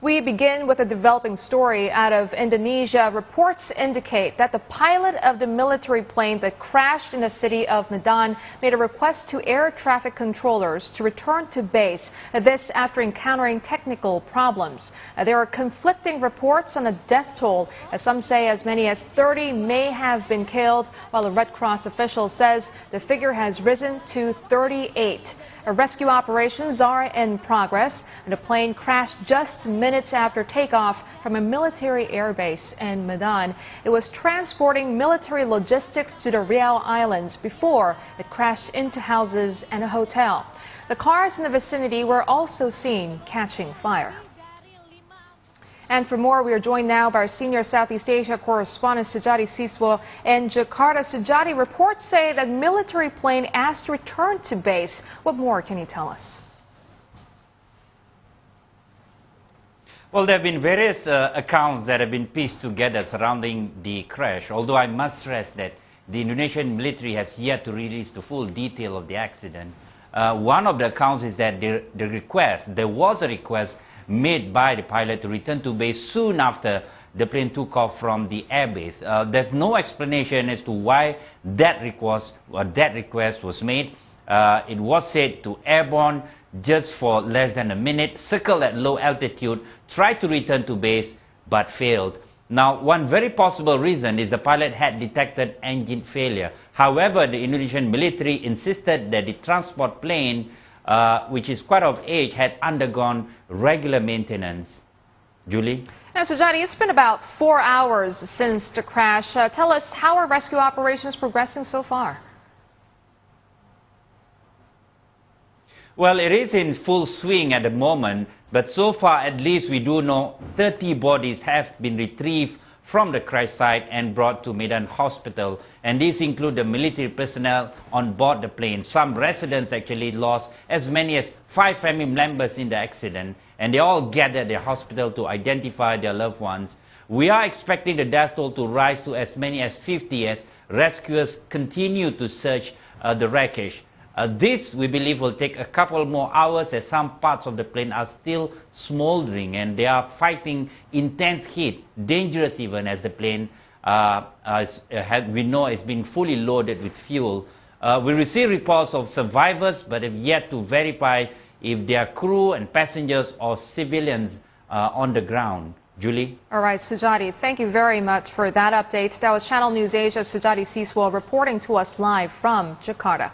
We begin with a developing story out of Indonesia. Reports indicate that the pilot of the military plane that crashed in the city of Medan made a request to air traffic controllers to return to base. This after encountering technical problems. There are conflicting reports on a death toll, as some say as many as 30 may have been killed, while a Red Cross official says the figure has risen to 38. Rescue operations are in progress. The plane crashed just minutes after takeoff from a military airbase in Medan. It was transporting military logistics to the Riau Islands before it crashed into houses and a hotel. The cars in the vicinity were also seen catching fire. And for more, we are joined now by our senior Southeast Asia correspondent Sujati Siswo in Jakarta. Sujati, reports say that military plane asked to return to base. What more can you tell us? Well, there have been various accounts that have been pieced together surrounding the crash, although I must stress that the Indonesian military has yet to release the full detail of the accident. One of the accounts is that there was a request made by the pilot to return to base soon after the plane took off from the airbase. There's no explanation as to why that request was made. It was said to airborne just for less than a minute, circle at low altitude, tried to return to base but failed. Now, one very possible reason is the pilot had detected engine failure. However, the Indonesian military insisted that the transport plane, which is quite of age, had undergone regular maintenance. Julie? Now, Sujati, it's been about 4 hours since the crash. Tell us, how are rescue operations progressing so far? Well, it is in full swing at the moment, but so far at least we do know 30 bodies have been retrieved from the crash site and brought to Medan Hospital, and these include the military personnel on board the plane. Some residents actually lost as many as 5 family members in the accident, and they all gathered at the hospital to identify their loved ones. We are expecting the death toll to rise to as many as 50 as rescuers continue to search the wreckage. This, we believe, will take a couple more hours as some parts of the plane are still smoldering and they are fighting intense heat, dangerous even, as the plane we know is being fully loaded with fuel. We receive reports of survivors but have yet to verify if they are crew and passengers or civilians on the ground. Julie? All right, Sujati, thank you very much for that update. That was Channel News Asia Sujati Siswo reporting to us live from Jakarta.